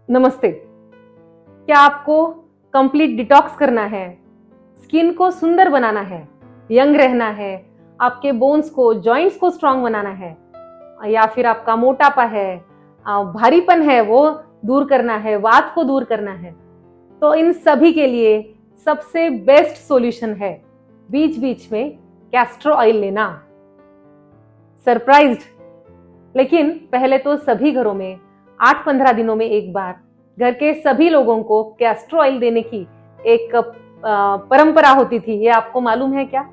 नमस्ते। क्या आपको कंप्लीट डिटॉक्स करना है, स्किन को सुंदर बनाना है, यंग रहना है, आपके बोन्स को, जॉइंट्स को स्ट्रांग बनाना है, या फिर आपका मोटापा है, भारीपन है वो दूर करना है, वात को दूर करना है, तो इन सभी के लिए सबसे बेस्ट सॉल्यूशन है बीच बीच में कैस्टर ऑयल लेना। सरप्राइज्ड? लेकिन पहले तो सभी घरों में 8-15 दिनों में एक बार घर के सभी लोगों को कैस्टर ऑयल देने की एक परंपरा होती थी। ये आपको मालूम है क्या?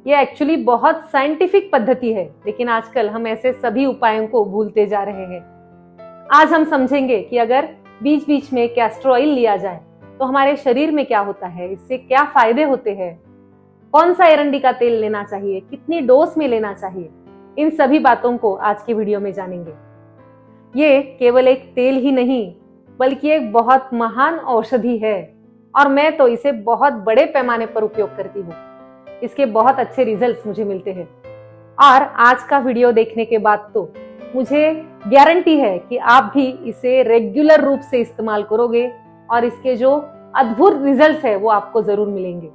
ये एक्चुअली बहुत साइंटिफिक पद्धति है, लेकिन आजकल हम ऐसे सभी उपायों को भूलते जा रहे हैं। आज हम समझेंगे कि अगर बीच बीच में कैस्टर ऑयल लिया जाए तो हमारे शरीर में क्या होता है, इससे क्या फायदे होते हैं, कौन सा एरंडी का तेल लेना चाहिए, कितनी डोज में लेना चाहिए, इन सभी बातों को आज के वीडियो में जानेंगे। ये केवल एक तेल ही नहीं बल्कि एक बहुत महान औषधि है और मैं तो इसे बहुत बड़े पैमाने पर उपयोग करती हूँ। इसके बहुत अच्छे रिजल्ट्स मुझे मिलते हैं और आज का वीडियो देखने के बाद तो मुझे गारंटी है कि आप भी इसे रेगुलर रूप से इस्तेमाल करोगे और इसके जो अद्भुत रिजल्ट्स है वो आपको जरूर मिलेंगे।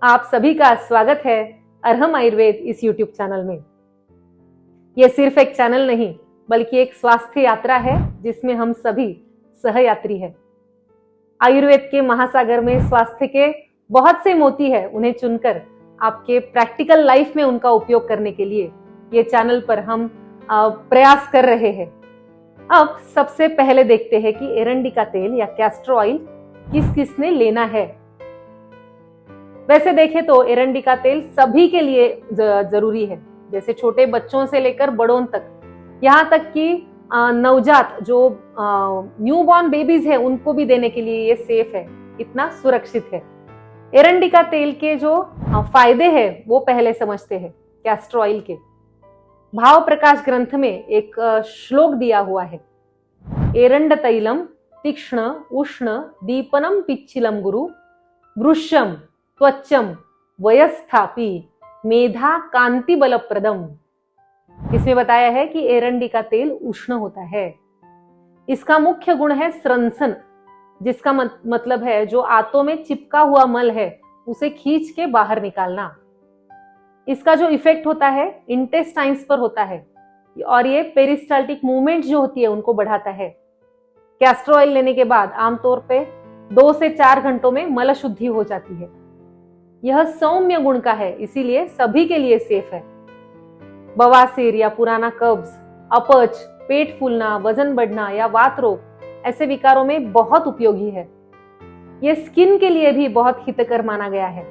आप सभी का स्वागत है अरहम आयुर्वेद इस यूट्यूब चैनल में। यह सिर्फ एक चैनल नहीं बल्कि एक स्वास्थ्य यात्रा है जिसमें हम सभी सहयात्री हैं। आयुर्वेद के महासागर में स्वास्थ्य के बहुत से मोती है, उन्हें चुनकर आपके प्रैक्टिकल लाइफ में उनका उपयोग करने के लिए ये चैनल पर हम प्रयास कर रहे हैं। अब सबसे पहले देखते हैं कि एरंडी का तेल या कैस्टर ऑयल किस किस ने लेना है। वैसे देखें तो एरंडी का तेल सभी के लिए जरूरी है, जैसे छोटे बच्चों से लेकर बड़ों तक, यहाँ तक कि नवजात जो न्यूबॉर्न बेबीज है उनको भी देने के लिए ये सेफ है, इतना सुरक्षित है। एरंडी का तेल के जो फायदे हैं वो पहले समझते हैं कैस्टर ऑयल के। भाव प्रकाश ग्रंथ में एक श्लोक दिया हुआ है, एरंड तैलम तीक्ष्ण उष्ण दीपनम पिच्छिलम गुरु वृषम त्वचम वयस्थापी मेधा कांति बलप्रदम। इसमें बताया है कि एरंडी का तेल उष्ण होता है। इसका मुख्य गुण है स्रंसन, जिसका मतलब है जो आंतों में चिपका हुआ मल है उसे खींच के बाहर निकालना। इसका जो इफेक्ट होता है इंटेस्टाइन्स पर होता है और ये पेरिस्टाल्टिक मूवमेंट जो होती है उनको बढ़ाता है। कैस्टर ऑयल लेने के बाद आमतौर पे 2 से 4 घंटों में मल शुद्धि हो जाती है। यह सौम्य गुण का है, इसीलिए सभी के लिए सेफ है। बवासीर या पुराना कब्ज, अपच, पेट फूलना, वजन बढ़ना या वात रोग ऐसे विकारों में बहुत उपयोगी है। यह स्किन के लिए भी बहुत हितकर माना गया है।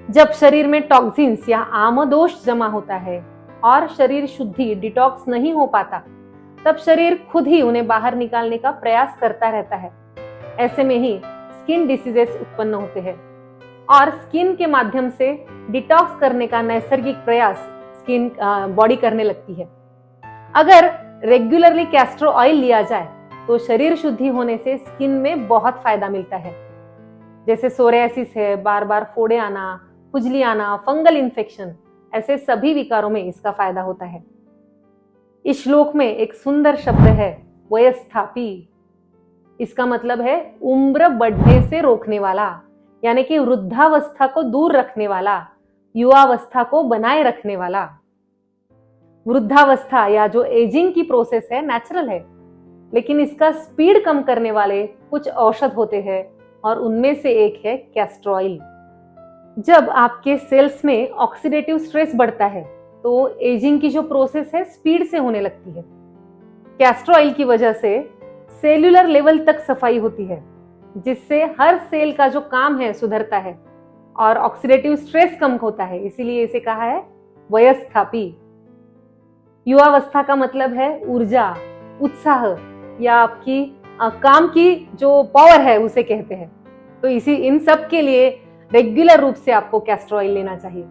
जब शरीर में टॉक्सिन्स या आमदोष जमा होता है और शरीर शुद्धि डिटॉक्स नहीं हो पाता, तब शरीर खुद ही उन्हें बाहर निकालने का प्रयास करता रहता है। ऐसे में ही स्किन डिसीजेस उत्पन्न होते हैं और स्किन के माध्यम से डिटॉक्स करने का नैसर्गिक प्रयास स्किन बॉडी करने लगती है। अगर रेगुलरली कैस्टर ऑयल लिया जाए तो शरीर शुद्धि होने से स्किन में बहुत फायदा मिलता है, जैसे सोरियासिस है, बार बार फोड़े आना, खुजली आना, फंगल इन्फेक्शन, ऐसे सभी विकारों में इसका फायदा होता है। इस श्लोक में एक सुंदर शब्द है वयस्थापी। इसका मतलब है उम्र बढ़ने से रोकने वाला, यानी कि वृद्धावस्था को दूर रखने वाला, युवावस्था को बनाए रखने वाला। वृद्धावस्था या जो एजिंग की प्रोसेस है नेचुरल है, लेकिन इसका स्पीड कम करने वाले कुछ औषध होते हैं और उनमें से एक है कैस्टर ऑयल। जब आपके सेल्स में ऑक्सीडेटिव स्ट्रेस बढ़ता है तो एजिंग की जो प्रोसेस है स्पीड से होने लगती है। कैस्टर ऑयल की वजह से सेल्यूलर लेवल तक सफाई होती है, जिससे हर सेल का जो काम है सुधरता है और ऑक्सीडेटिव स्ट्रेस कम होता है, इसीलिए इसे कहा है वयस्थापी। युवावस्था का मतलब है ऊर्जा, उत्साह या आपकी काम की जो पावर है उसे कहते हैं। तो इन सब के लिए रेगुलर रूप से आपको कैस्टर ऑयल लेना चाहिए।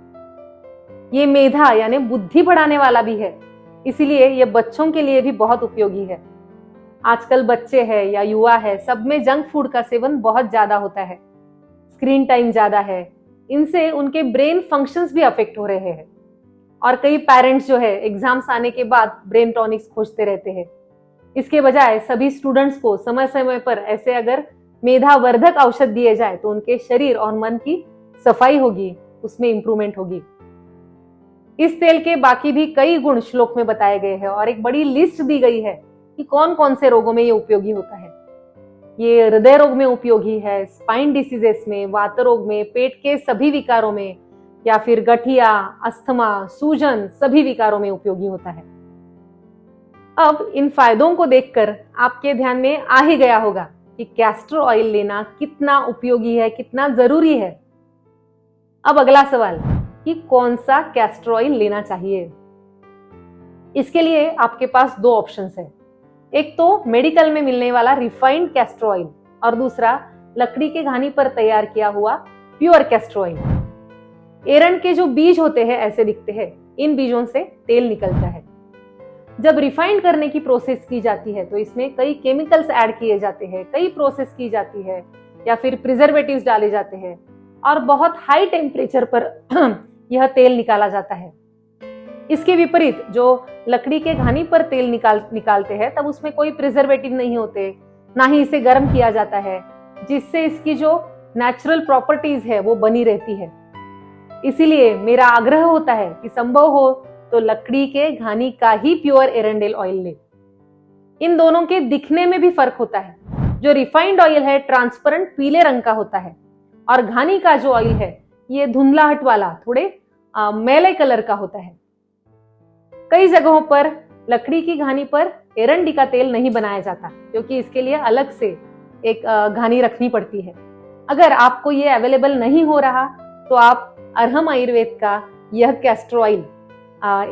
ये मेधा यानी बुद्धि बढ़ाने वाला भी है, इसीलिए ये बच्चों के लिए भी बहुत उपयोगी है। आजकल बच्चे हैं या युवा है, सब में जंक फूड का सेवन बहुत ज्यादा होता है, स्क्रीन टाइम ज्यादा है, इनसे उनके ब्रेन फंक्शंस भी अफेक्ट हो रहे हैं। और कई पेरेंट्स जो है एग्जाम्स आने के बाद ब्रेन टॉनिक्स खोजते रहते हैं। इसके बजाय सभी स्टूडेंट्स को समय समय पर ऐसे अगर मेधावर्धक औषध दिए जाए तो उनके शरीर और मन की सफाई होगी, उसमें इंप्रूवमेंट होगी। इस तेल के बाकी भी कई गुण श्लोक में बताए गए हैं और एक बड़ी लिस्ट दी गई है कि कौन कौन से रोगों में ये उपयोगी होता है। ये हृदय रोग में उपयोगी है, स्पाइन डिसीजेस में, वात रोग में, पेट के सभी विकारों में, या फिर गठिया, अस्थमा, सूजन, सभी विकारों में उपयोगी होता है। अब इन फायदों को देखकर आपके ध्यान में आ ही गया होगा कि कैस्टर ऑयल लेना कितना उपयोगी है, कितना जरूरी है। अब अगला सवाल कि कौन सा कैस्टर ऑयल लेना चाहिए। इसके लिए आपके पास दो ऑप्शंस है। एक तो मेडिकल में मिलने वाला रिफाइंड कैस्टर ऑयल और दूसरा लकड़ी के घानी पर तैयार किया हुआ प्योर कैस्टर ऑयल। एरंड के जो बीज होते हैं ऐसे दिखते हैं, इन बीजों से तेल निकलता है। जब रिफाइंड करने की प्रोसेस की जाती है तो इसमें कई केमिकल्स ऐड किए जाते हैं, कई प्रोसेस की जाती है या फिर प्रिजर्वेटिव्स डाले जाते हैं और बहुत हाई टेम्परेचर पर यह तेल निकाला जाता है। इसके विपरीत जो लकड़ी के घानी पर तेल निकालते हैं तब उसमें कोई प्रिजर्वेटिव नहीं होते, ना ही इसे गर्म किया जाता है, जिससे इसकी जो नेचुरल प्रॉपर्टीज है वो बनी रहती है। इसीलिए मेरा आग्रह होता है कि संभव हो तो लकड़ी के घानी का ही प्योर एरंडेल ऑयल ले। इन दोनों के दिखने में भी फर्क होता है। जो रिफाइंड ऑयल है ट्रांसपेरेंट पीले रंग का होता है और घानी का जो ऑयल है ये धुंधलाहट वाला, थोड़े मैले कलर का होता है। कई जगहों पर लकड़ी की घानी पर एरंडी का तेल नहीं बनाया जाता क्योंकि इसके लिए अलग से एक घानी रखनी पड़ती है। अगर आपको ये अवेलेबल नहीं हो रहा तो आप अरहम आयुर्वेद का यह कैस्टर ऑयल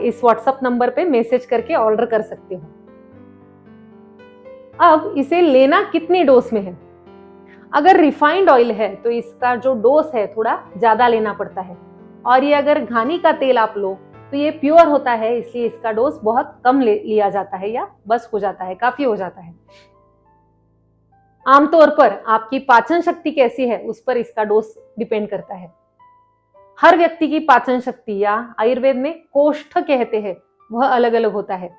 इस व्हाट्सएप नंबर पे मैसेज करके ऑर्डर कर सकते हो। अब इसे लेना कितनी डोज में है। अगर रिफाइंड ऑयल है तो इसका जो डोज है थोड़ा ज्यादा लेना पड़ता है और ये अगर घानी का तेल आप लो तो ये प्योर होता है, इसलिए इसका डोज बहुत कम लिया जाता है या बस हो जाता है, काफी हो जाता है। आमतौर पर आपकी पाचन शक्ति कैसी है उस पर इसका डोज डिपेंड करता है। हर व्यक्ति की पाचन शक्ति या आयुर्वेद में कोष्ठ कहते हैं वह अलग अलग होता है।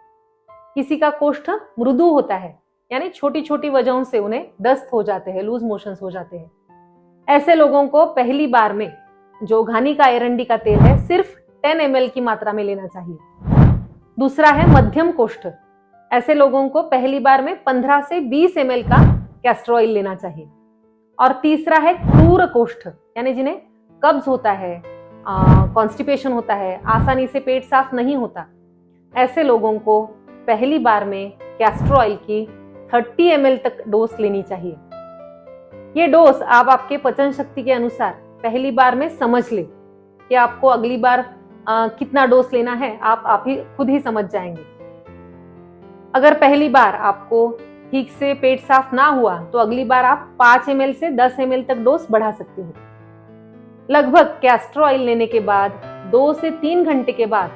किसी का कोष्ठ मृदु होता है, यानी छोटी छोटी वजहों से उन्हें दस्त हो जाते हैं, लूज मोशंस हो जाते हैं। ऐसे लोगों को पहली बार में जो घानी का एरंडी का तेल है सिर्फ 10 ml की मात्रा में लेना चाहिए। दूसरा है मध्यम कोष्ठ। ऐसे लोगों को पहली बार में 15 से 20 ml का कैस्टर ऑयल लेना चाहिए। और तीसरा है क्रूर कोष्ठ, यानी जिन्हें कब्ज होता है, कॉन्स्टिपेशन होता है, आसानी से पेट साफ नहीं होता। ऐसे लोगों को पहली बार में कैस्टर ऑयल की 30 ml तक डोज लेनी चाहिए। ये डोज आप आपके पचन शक्ति के अनुसार पहली बार में समझ ले कि आपको अगली बार कितना डोज लेना है, आप ही खुद ही समझ जाएंगे। अगर पहली बार आपको ठीक से पेट साफ ना हुआ तो अगली बार आप 5 ml से 10 ml तक डोज बढ़ा सकते हो। लगभग कैस्टर ऑयल लेने के बाद 2 से 3 घंटे के बाद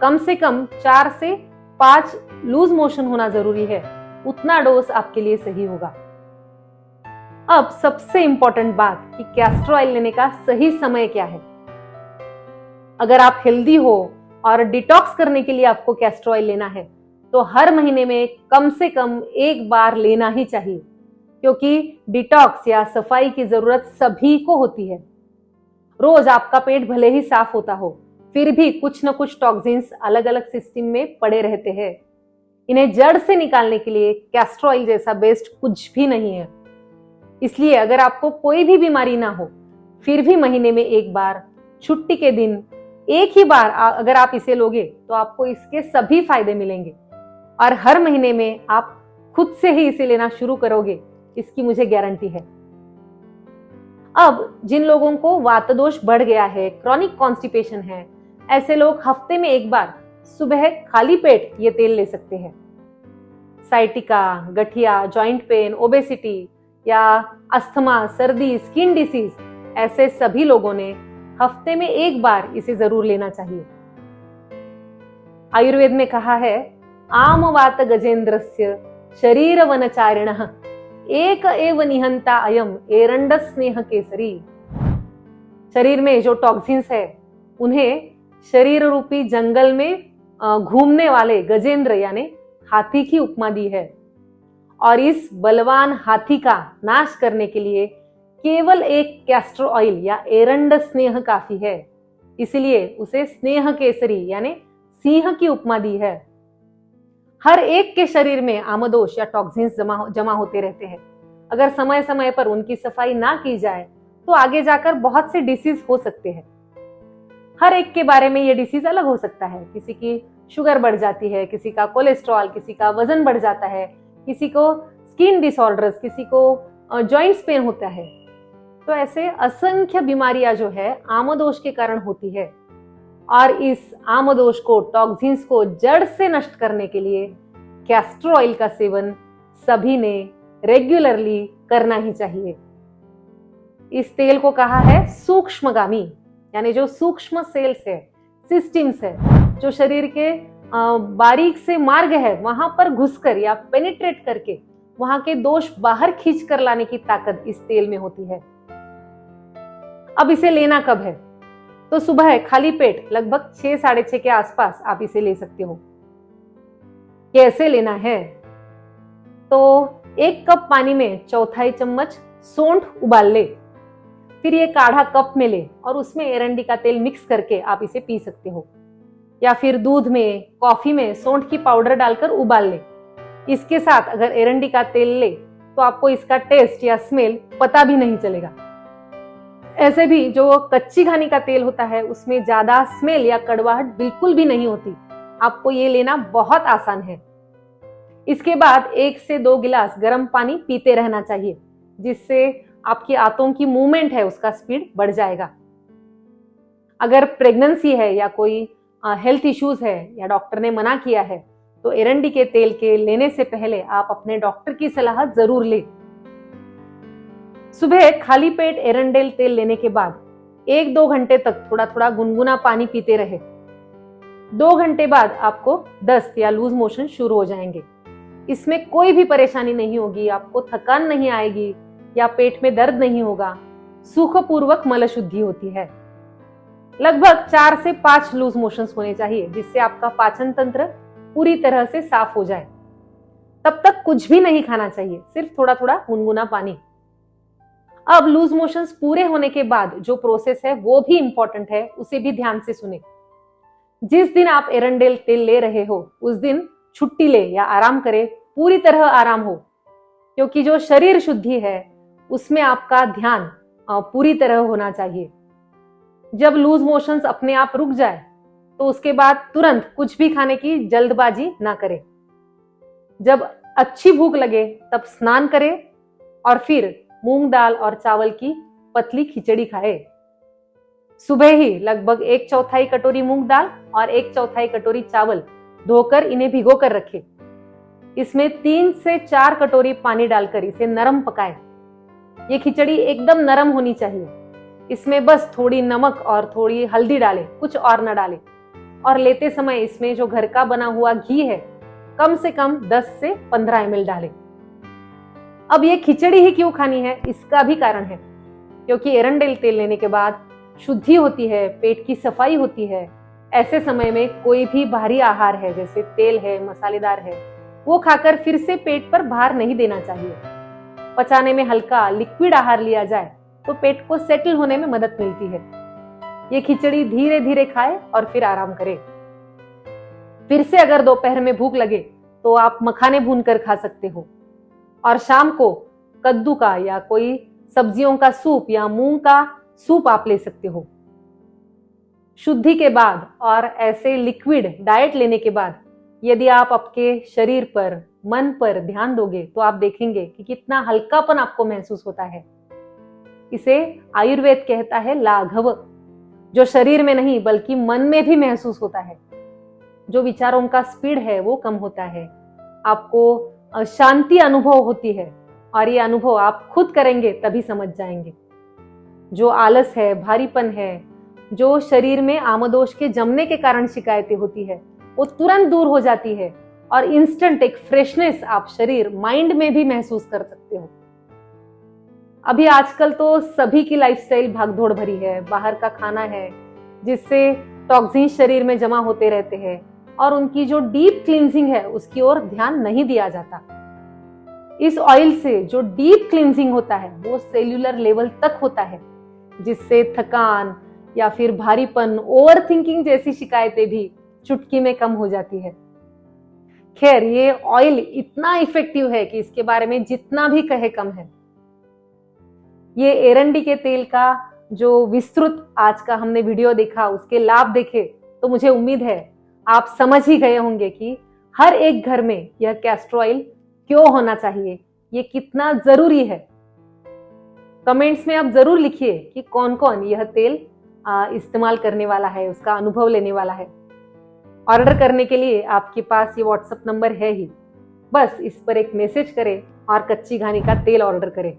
कम से कम 4 से 5 लूज मोशन होना जरूरी है, उतना डोज आपके लिए सही होगा। अब सबसे इंपॉर्टेंट बात कि कैस्टर ऑयल लेने का सही समय क्या है। अगर आप हेल्दी हो और डिटॉक्स करने के लिए आपको कैस्टर ऑयल लेना है तो हर महीने में कम से कम एक बार लेना ही चाहिए, क्योंकि डिटॉक्स या सफाई की जरूरत सभी को होती है। रोज आपका पेट भले ही साफ होता हो, फिर भी कुछ न कुछ टॉक्सिन्स अलग अलग सिस्टम में पड़े रहते हैं। इन्हें जड़ से निकालने के लिए कैस्टर ऑयल जैसा बेस्ट कुछ भी नहीं है। इसलिए अगर आपको कोई भी बीमारी ना हो फिर भी महीने में एक बार, छुट्टी के दिन एक ही बार अगर आप इसे लोगे तो आपको इसके सभी फायदे मिलेंगे और हर महीने में आप खुद से ही इसे लेना शुरू करोगे, इसकी मुझे गारंटी है। अब जिन लोगों को वात दोष बढ़ गया है, क्रॉनिक कॉन्स्टिपेशन है, ऐसे लोग हफ्ते में एक बार सुबह खाली पेट ये तेल ले सकते हैं। साइटिका, गठिया, जॉइंट पेन, ओबेसिटी या अस्थमा, सर्दी, स्किन डिसीज, ऐसे सभी लोगों ने हफ्ते में एक बार इसे जरूर लेना चाहिए। आयुर्वेद में कहा है, आम वात गजेंद्रस्य शरीर वनचारिणः एक एव निहंता अयम एरंड स्नेह केसरी। शरीर में जो टॉक्सिन्स है उन्हें शरीर रूपी जंगल में घूमने वाले गजेंद्र यानी हाथी की उपमा दी है और इस बलवान हाथी का नाश करने के लिए केवल एक कैस्टर ऑयल या एरंड स्नेह काफी है। इसलिए उसे स्नेह केसरी यानी सिंह की उपमा दी है। हर एक के शरीर में आमदोष या टॉक्सिन्स जमा होते रहते हैं। अगर समय समय पर उनकी सफाई ना की जाए तो आगे जाकर बहुत से डिसीज हो सकते हैं। हर एक के बारे में ये डिसीज अलग हो सकता है। किसी की शुगर बढ़ जाती है, किसी का कोलेस्ट्रॉल, किसी का वजन बढ़ जाता है, किसी को स्किन डिसऑर्डर्स, किसी को जॉइंट्स पेन होता है। तो ऐसे असंख्य बीमारियां जो है आमदोष के कारण होती है और इस आमदोष को, टॉक्सिन्स को जड़ से नष्ट करने के लिए कैस्टर ऑयल का सेवन सभी ने रेगुलरली करना ही चाहिए। इस तेल को कहा है सूक्ष्मगामी, यानी जो सूक्ष्म सेल्स है, सिस्टम्स है, जो शरीर के बारीक से मार्ग है वहां पर घुसकर या पेनिट्रेट करके वहां के दोष बाहर खींच कर लाने की ताकत इस तेल में होती है। अब इसे लेना कब है? तो सुबह खाली पेट लगभग 6 साढ़े 6 के आसपास आप इसे ले सकते हो। कैसे लेना है? तो 1 कप पानी में 1/4 चम्मच सौंठ उबाल ले, फिर ये काढ़ा कप में ले और उसमें एरंडी का तेल मिक्स करके आप इसे पी सकते हो। या फिर दूध में, कॉफी में सौंठ की पाउडर डालकर उबाल ले। इसके साथ अगर एरंडी का तेल ले तो आपको इसका टेस्ट या स्मेल पता भी नहीं चलेगा। ऐसे भी जो कच्ची घानी का तेल होता है उसमें ज्यादा स्मेल या कड़वाहट बिल्कुल भी नहीं होती। आपको ये लेना बहुत आसान है। इसके बाद 1 से 2 गिलास गर्म पानी पीते रहना चाहिए, जिससे आपकी आंतों की मूवमेंट है उसका स्पीड बढ़ जाएगा। अगर प्रेगनेंसी है या कोई हेल्थ इश्यूज है या डॉक्टर ने मना किया है तो एरंडी के तेल के लेने से पहले आप अपने डॉक्टर की सलाह जरूर लें। सुबह खाली पेट एरंडेल तेल लेने के बाद 1-2 घंटे तक थोड़ा थोड़ा गुनगुना पानी पीते रहे। 2 घंटे बाद आपको दस्त या लूज मोशन शुरू हो जाएंगे। इसमें कोई भी परेशानी नहीं होगी, आपको थकान नहीं आएगी या पेट में दर्द नहीं होगा। सुखपूर्वक मल शुद्धि होती है। लगभग 4 से 5 लूज मोशंस होने चाहिए, जिससे आपका पाचन तंत्र पूरी तरह से साफ हो जाए। तब तक कुछ भी नहीं खाना चाहिए, सिर्फ थोड़ा थोड़ा गुनगुना पानी। अब लूज मोशंस पूरे होने के बाद जो प्रोसेस है वो भी इंपॉर्टेंट है, उसे भी ध्यान से सुने। जिस दिन आप एरंडेल तेल ले रहे हो उस दिन छुट्टी ले या आराम करे, पूरी तरह आराम हो, क्योंकि जो शरीर शुद्धि है उसमें आपका ध्यान पूरी तरह होना चाहिए। जब लूज मोशंस अपने आप रुक जाए तो उसके बाद तुरंत कुछ भी खाने की जल्दबाजी ना करें। जब अच्छी भूख लगे तब स्नान करें और फिर मूंग दाल और चावल की पतली खिचड़ी खाए। सुबह ही लगभग 1/4 कटोरी मूंग दाल और 1/4 कटोरी चावल धोकर इन्हें भिगो कर रखें। इसमें 3 से 4 कटोरी पानी डालकर इसे नरम पकाएं। ये खिचड़ी एकदम नरम होनी चाहिए। इसमें बस थोड़ी नमक और थोड़ी हल्दी डालें, कुछ और न डालें। और लेते समय इसमें जो घर का बना हुआ घी है कम से कम 10 से 15 ml डालें। अब ये खिचड़ी ही क्यों खानी है, इसका भी कारण है, क्योंकि एरंडेल तेल लेने के बाद शुद्धि होती है, पेट की सफाई होती है। ऐसे समय में कोई भी भारी आहार है, जैसे तेल है, मसालेदार है, वो खाकर फिर से पेट पर भार नहीं देना चाहिए। पचाने में हल्का लिक्विड आहार लिया जाए तो पेट को सेटल होने में मदद मिलती है। ये खिचड़ी धीरे धीरे खाए और फिर आराम करें। फिर से अगर दोपहर में भूख लगे तो आप मखाने भूनकर खा सकते हो और शाम को कद्दू का या कोई सब्जियों का सूप या मूंग का सूप आप ले सकते हो। शुद्धि के बाद और ऐसे लिक्विड डाइट लेने के बाद यदि आप आपके शरीर पर, मन पर ध्यान दोगे तो आप देखेंगे कि कितना हल्कापन आपको महसूस होता है। इसे आयुर्वेद कहता है लाघव, जो शरीर में नहीं बल्कि मन में भी महसूस होता है। जो विचारों का स्पीड है वो कम होता है, आपको शांति अनुभव होती है और ये अनुभव आप खुद करेंगे तभी समझ जाएंगे। जो आलस है, भारीपन है, जो शरीर में आमदोष के जमने के कारण शिकायतें होती है वो तुरंत दूर हो जाती है और इंस्टेंट एक फ्रेशनेस आप शरीर, माइंड में भी महसूस कर सकते हो। अभी आजकल तो सभी की लाइफस्टाइल भागदौड़ भरी है, बाहर का खाना है जिससे टॉक्सिन शरीर में जमा होते रहते हैं। और उनकी जो डीप क्लींजिंग है उसकी ओर ध्यान नहीं दिया जाता। इस ऑयल से जो डीप क्लींजिंग होता है वो सेल्यूलर लेवल तक होता है, जिससे थकान या फिर भारीपन, ओवर थिंकिंग जैसी शिकायतें भी चुटकी में कम हो जाती है। खैर, ये ऑयल इतना इफेक्टिव है कि इसके बारे में जितना भी कहे कम है। ये एरंडी के तेल का जो विस्तृत आज का हमने वीडियो देखा, उसके लाभ देखे, तो मुझे उम्मीद है आप समझ ही गए होंगे कि हर एक घर में यह कैस्टर ऑयल क्यों होना चाहिए, ये कितना जरूरी है। कमेंट्स में आप जरूर लिखिए कि कौन कौन यह तेल इस्तेमाल करने वाला है, उसका अनुभव लेने वाला है। ऑर्डर करने के लिए आपके पास ये व्हाट्सएप नंबर है ही, बस इस पर एक मैसेज करें और कच्ची घानी का तेल ऑर्डर करें।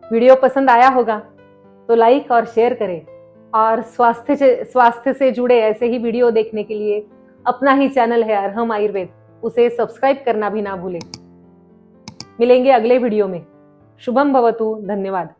वीडियो पसंद आया होगा तो लाइक और शेयर करें, और स्वास्थ्य से जुड़े ऐसे ही वीडियो देखने के लिए अपना ही चैनल है अरहम आयुर्वेद, उसे सब्सक्राइब करना भी ना भूलें। मिलेंगे अगले वीडियो में। शुभम भवतु। धन्यवाद।